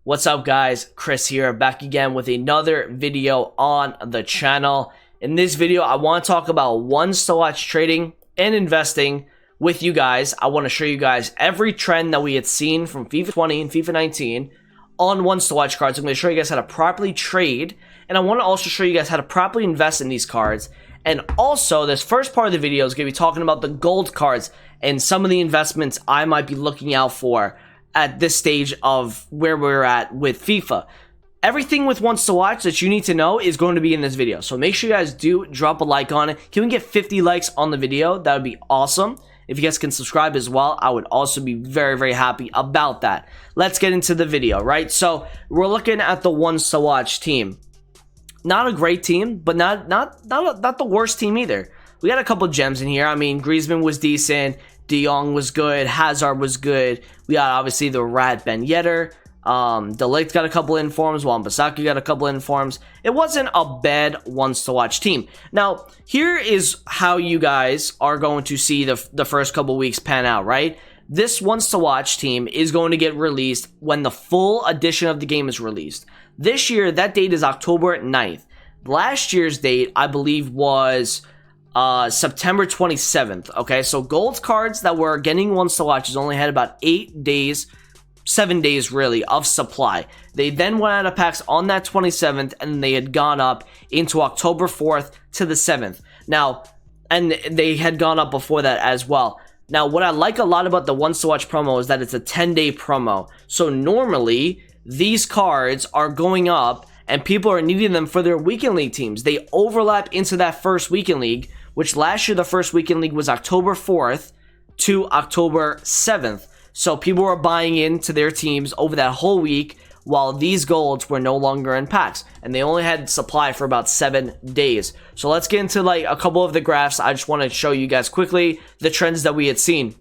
What's up, guys? Chris here, back again with another video on the channel. In this video, I want to talk about ones to watch trading and investing with you guys. I want to show you guys every trend that we had seen from FIFA 20 and FIFA 19 on ones to watch cards. I'm going to show you guys how to properly trade, and I want to also show you guys how to properly invest in these cards. And also, this first part of the video is going to be talking about the gold cards and some of the investments I might be looking out for at this stage of where we're at with FIFA. Everything with ones to watch that you need to know is going to be in this video. So make sure you guys do drop a like on it. Can we get 50 likes on the video? That would be awesome. If you guys can subscribe as well, I would also be very, very happy about that. Let's get into the video, right? So we're looking at the ones to watch team. Not a great team, but not the worst team either. We got a couple gems in here. I mean, Griezmann was decent. De Jong was good. Hazard was good. We got obviously the Rat Ben Yedder. De Ligt got a couple informs. Wan-Bissaka got a couple informs. It wasn't a bad ones to watch team. Now, here is how you guys are going to see the first couple weeks pan out, right? This ones to watch team is going to get released when the full edition of the game is released. This year, that date is October 9th. Last year's date, I believe, was September 27th. Okay, so gold cards that were getting ones to watches only had about 8 days, 7 days really, of supply. They then went out of packs on that 27th, and they had gone up into October 4th to the 7th. Now, and they had gone up before that as well. Now, what I like a lot about the ones to watch promo is that it's a 10-day promo. So normally, these cards are going up and people are needing them for their weekend league teams. They overlap into that first weekend league, which last year the first weekend league was October 4th to October 7th. So people were buying into their teams over that whole week while these golds were no longer in packs. And they only had supply for about 7 days. So let's get into like a couple of the graphs. I just want to show you guys quickly the trends that we had seen.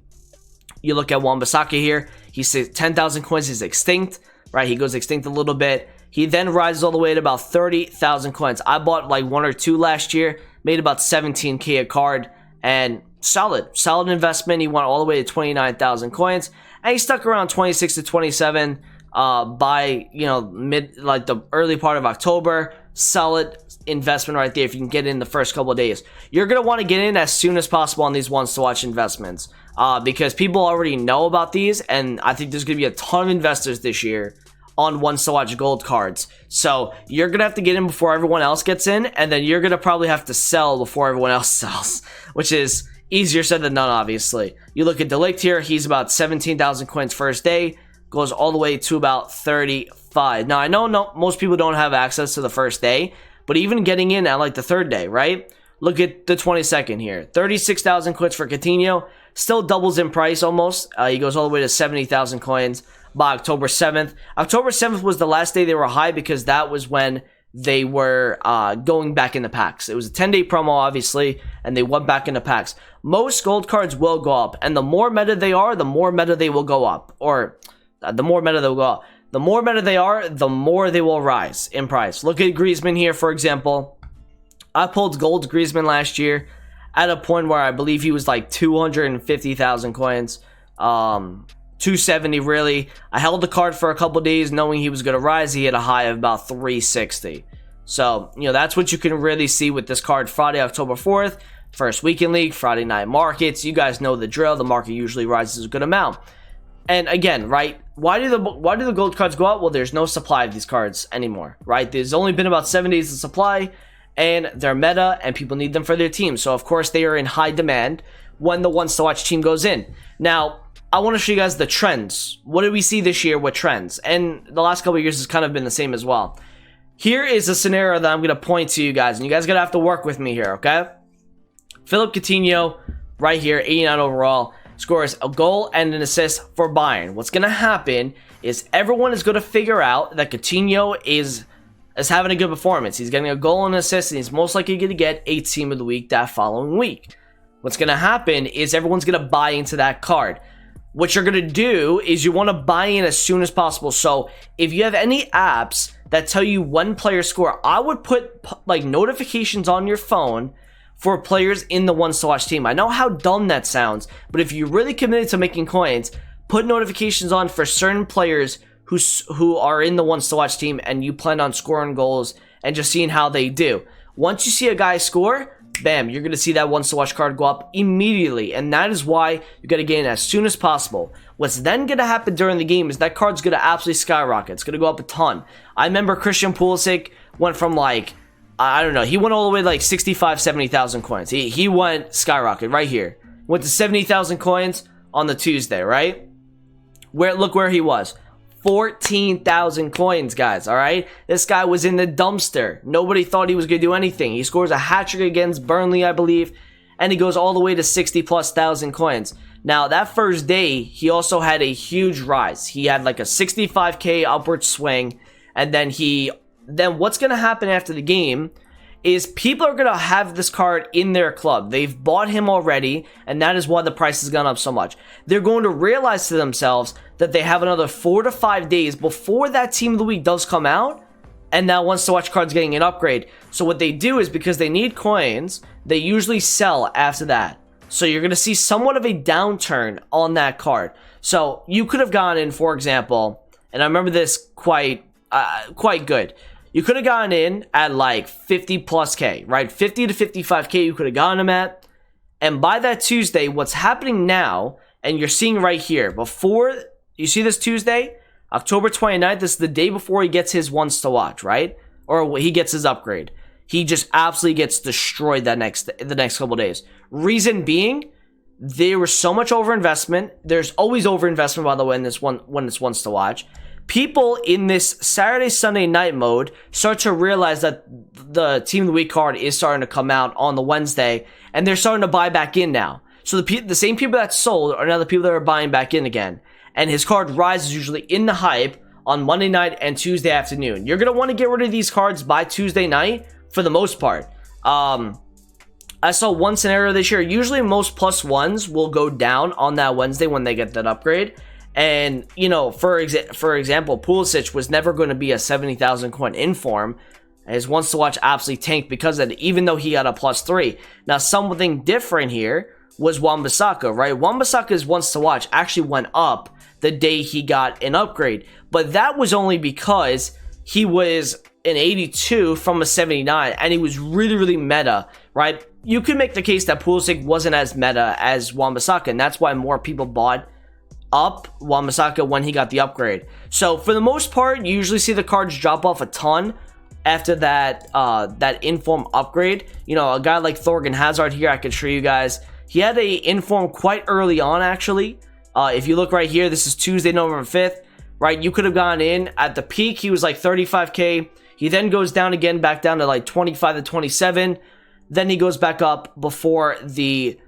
You look at Wan-Bissaka here. He says 10,000 coins is extinct, right? He goes extinct a little bit. He then rises all the way to about 30,000 coins. I bought like 1 or 2 last year, made about 17k a card, and solid investment. He went all the way to 29,000 coins, and he stuck around 26 to 27 by the early part of October. Solid investment right there if you can get in the first couple of days. You're gonna want to get in as soon as possible on these ones to watch investments because people already know about these, and I think there's gonna be a ton of investors this year on ones to watch gold cards. So you're gonna have to get in before everyone else gets in, and then you're gonna probably have to sell before everyone else sells, which is easier said than done, obviously. You look at De Ligt here, he's about 17,000 coins first day, goes all the way to about 35. Now I know most people don't have access to the first day, but even getting in at like the third day, right? Look at the 22nd here, 36,000 coins for Coutinho, still doubles in price almost. He goes all the way to 70,000 coins by October 7th. October 7th was the last day they were high because that was when they were going back into packs. It was a 10-day promo, obviously, and they went back into packs. Most gold cards will go up, and the more meta they are, the more meta they will go up. Or the more meta they will go up. The more meta they are, the more they will rise in price. Look at Griezmann here, for example. I pulled gold Griezmann last year at a point where I believe he was like 250,000 coins. 270 really. I held the card for a couple days knowing he was going to rise. He hit a high of about 360. So, that's what you can really see with this card. Friday, October 4th, first weekend league, Friday night markets. You guys know the drill. The market usually rises a good amount. And again, right, why do the gold cards go up? Well, there's no supply of these cards anymore, right? There's only been about 7 days of supply, and they're meta, and people need them for their team. So, of course, they are in high demand when the ones to watch team goes in. Now, I want to show you guys the trends. What did we see this year with trends? And the last couple of years has kind of been the same as well. Here is a scenario that I'm going to point to you guys, and you guys are going to have to work with me here, okay? Philip Coutinho, right here, 89 overall, scores a goal and an assist for Bayern. What's going to happen is everyone is going to figure out that Coutinho is having a good performance. He's getting a goal and an assist, and he's most likely going to get a team of the week that following week. What's going to happen is everyone's going to buy into that card. What you're going to do is you want to buy in as soon as possible. So if you have any apps that tell you when players score, I would put like notifications on your phone for players in the ones to watch team. I know how dumb that sounds, but if you're really committed to making coins, put notifications on for certain players who are in the ones to watch team, and you plan on scoring goals and just seeing how they do. Once you see a guy score, bam, you're going to see that ones to watch card go up immediately, and that is why you got to get in as soon as possible. What's then going to happen during the game is that card's going to absolutely skyrocket. It's going to go up a ton. I remember Christian Pulisic went from like, I don't know, he went all the way to like 65, 70,000 coins. He went skyrocket right here. Went to 70,000 coins on the Tuesday, right? Look where he was. 14,000 coins, guys, all right? This guy was in the dumpster. Nobody thought he was going to do anything. He scores a hat-trick against Burnley, I believe, and he goes all the way to 60+ thousand coins. Now, that first day, he also had a huge rise. He had like a 65k upward swing, and then what's going to happen after the game is people are going to have this card in their club. They've bought him already, and that is why the price has gone up so much. They're going to realize to themselves that they have another 4 to 5 days before that team of the week does come out, and now wants to watch cards getting an upgrade. So what they do is, because they need coins, they usually sell after that. So you're going to see somewhat of a downturn on that card. So you could have gone in, for example, and I remember this quite good. You could have gotten in at like 50+ K, right? 50 to 55K you could have gotten him at. And by that Tuesday, what's happening now, and you're seeing right here, before, you see this Tuesday? October 29th, this is the day before he gets his ones to watch, right? Or he gets his upgrade. He just absolutely gets destroyed the next couple days. Reason being, there was so much overinvestment. There's always overinvestment, by the way, when it's ones to watch. People in this Saturday, Sunday night mode start to realize that the Team of the Week card is starting to come out on the Wednesday, and they're starting to buy back in now. So the same people that sold are now the people that are buying back in again. And his card rises usually in the hype on Monday night and Tuesday afternoon. You're going to want to get rid of these cards by Tuesday night for the most part. I saw one scenario this year. Usually most +1s will go down on that Wednesday when they get that upgrade. And, you know, for example, Pulisic was never going to be a 70,000 coin inform. His ones to watch absolutely tanked because of it, even though he got a +3. Now, something different here was Wan-Bissaka, right? Wan-Bissaka's ones to watch actually went up the day he got an upgrade. But that was only because he was an 82 from a 79, and he was really, really meta, right? You could make the case that Pulisic wasn't as meta as Wan-Bissaka, and that's why more people bought up Wan-Bissaka when he got the upgrade. So for the most part, you usually see the cards drop off a ton after that inform upgrade. You know, a guy like Thorgan Hazard here, I can show you guys. He had a inform quite early on, actually. If you look right here, this is Tuesday, November 5th, right? You could have gone in at the peak. He was like 35K. He then goes down again, back down to like 25 to 27. Then he goes back up before the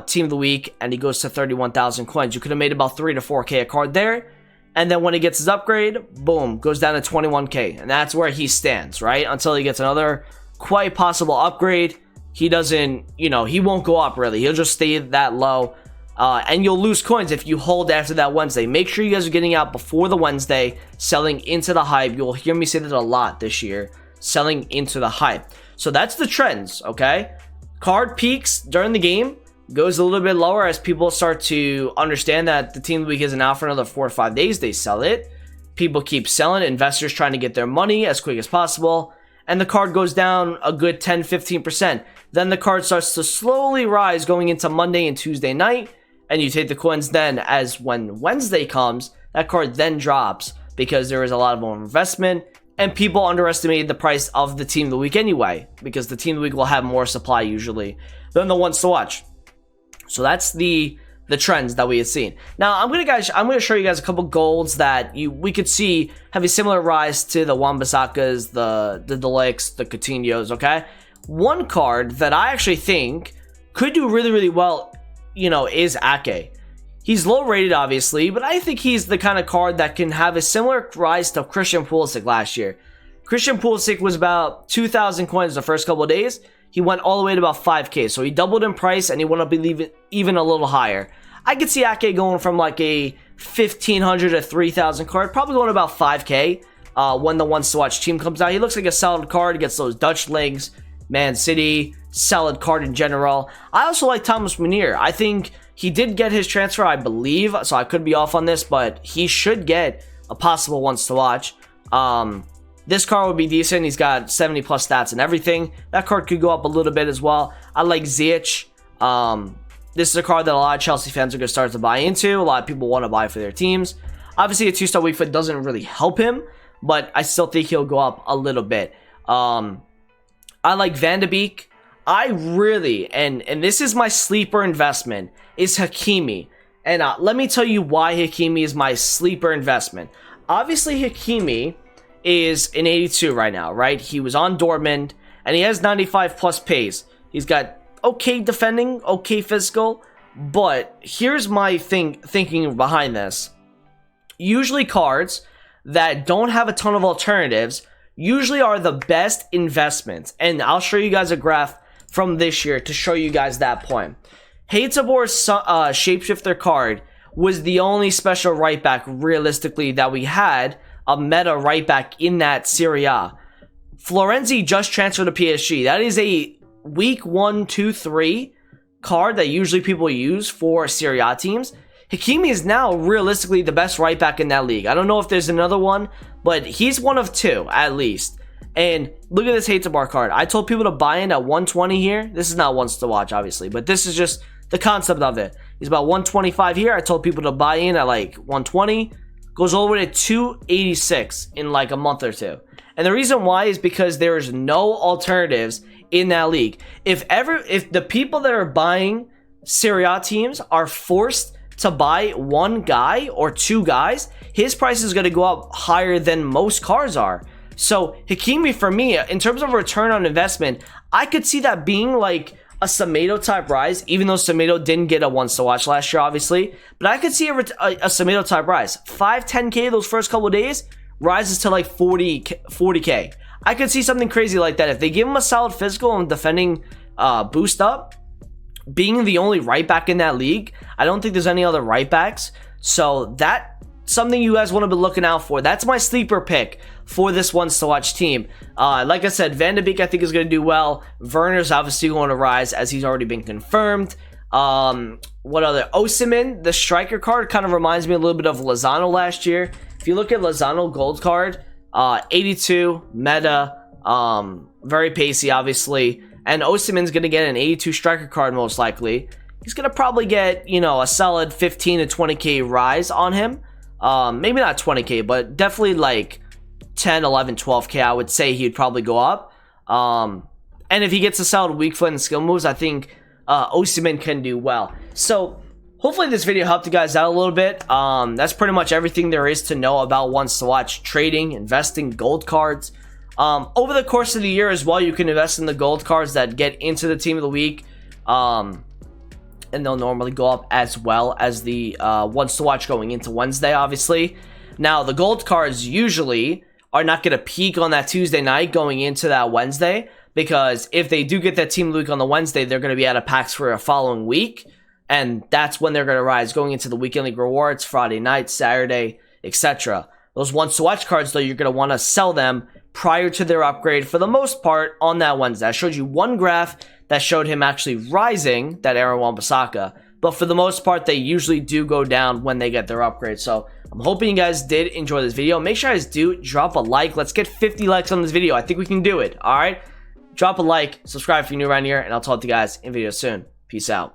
Team of the Week, and he goes to 31,000 coins. You could have made about 3 to 4K a card there. And then when he gets his upgrade, boom, goes down to 21K. And that's where he stands, right? Until he gets another quite possible upgrade. He doesn't, you know, he won't go up really. He'll just stay that low. And you'll lose coins if you hold after that Wednesday. Make sure you guys are getting out before the Wednesday, selling into the hype. You'll hear me say that a lot this year, selling into the hype. So that's the trends, okay? Card peaks during the game, goes a little bit lower as people start to understand that the Team of the Week isn't out for another 4 or 5 days. They sell it. People keep selling. Investors trying to get their money as quick as possible. And the card goes down a good 10-15%. Then the card starts to slowly rise going into Monday and Tuesday night. And you take the coins then, as when Wednesday comes, that card then drops because there is a lot of investment. And people underestimated the price of the Team of the Week anyway, because the Team of the Week will have more supply usually than the ones to watch. So that's the trends that we have seen. Now I'm gonna show you guys a couple golds that we could see have a similar rise to the Wan-Bissakas, the Delicts, the Coutinhos. Okay, one card that I actually think could do really, really well, you know, is Ake. He's low rated, obviously, but I think he's the kind of card that can have a similar rise to Christian Pulisic last year. Christian Pulisic was about 2,000 coins the first couple of days. He went all the way to about 5K, so he doubled in price, and he went up even a little higher. I could see Ake going from like a 1,500 to 3,000 card, probably going about 5K when the ones to watch team comes out. He looks like a solid card, gets those Dutch legs, Man City, solid card in general. I also like Thomas Meunier. I think he did get his transfer, I believe, so I could be off on this, but he should get a possible ones to watch. This card would be decent. He's got 70 plus stats and everything. That card could go up a little bit as well. I like Ziyech. This is a card that a lot of Chelsea fans are going to start to buy into. A lot of people want to buy for their teams. Obviously, a 2-star weak foot doesn't really help him, but I still think he'll go up a little bit. I like Van de Beek. I really, and this is my sleeper investment, is Hakimi. And let me tell you why Hakimi is my sleeper investment. Obviously, Hakimi is an 82 right now, right? He was on Dortmund, and he has 95 plus pace. He's got okay defending, okay physical, but here's my thinking behind this. Usually cards that don't have a ton of alternatives usually are the best investments, and I'll show you guys a graph from this year to show you guys that point. Hatesabor's Shapeshifter card was the only special right back realistically that we had a meta right back in that Serie A. Florenzi just transferred to PSG. That is a week 1, 2, 3 card that usually people use for Serie A teams. Hakimi is now realistically the best right back in that league. I don't know if there's another one, but he's one of 2 at least. And look at this Hatesabar card. I told people to buy in at 120 here. This is not ones to watch, obviously, but this is just the concept of it. He's about 125 here. I told people to buy in at like 120. Goes all the way to 286 in like a month or 2. And the reason why is because there's no alternatives in that league. If the people that are buying Serie A teams are forced to buy one guy or 2 guys, his price is going to go up higher than most cards are. So Hakimi, for me, in terms of return on investment, I could see that being like a Semedo type rise, even though Semedo didn't get a ones to watch last year, obviously. But I could see a Semedo type rise. 5-10K those first couple of days, rises to like 40K. I could see something crazy like that. If they give him a solid physical and defending boost up, being the only right back in that league, I don't think there's any other right backs. So that's something you guys want to be looking out for. That's my sleeper pick for this ones to watch team. Like I said, Van de Beek I think is going to do well. Werner's obviously going to rise as he's already been confirmed. What other? Osimhen, the striker card, kind of reminds me a little bit of Lozano last year. If you look at Lozano gold card, 82 meta, very pacey obviously. And Osimhen's going to get an 82 striker card most likely. He's going to probably get, you know, a solid 15 to 20k rise on him. Maybe not 20k, but definitely like 10, 11, 12k. I would say he'd probably go up. And if he gets a solid weak foot and skill moves, I think Osimhen can do well. So hopefully this video helped you guys out a little bit. That's pretty much everything there is to know about ones to watch trading, investing, gold cards. Over the course of the year as well, you can invest in the gold cards that get into the team of the week. And they'll normally go up as well as the ones to watch going into Wednesday, obviously. Now, the gold cards usually are not going to peak on that Tuesday night going into that Wednesday, because if they do get that team of the week on the Wednesday, they're going to be out of packs for a following week, and that's when they're going to rise going into the weekend league rewards, Friday night, Saturday, etc. Those ones to watch cards, though, you're going to want to sell them prior to their upgrade for the most part on that Wednesday. I showed you one graph that showed him actually rising, that Aaron Wan-Bissaka, but for the most part, they usually do go down when they get their upgrade. So I'm hoping you guys did enjoy this video. Make sure you guys do drop a like. Let's get 50 likes on this video. I think we can do it. All right, drop a like, subscribe if you're new around here, and I'll talk to you guys in videos soon. Peace out.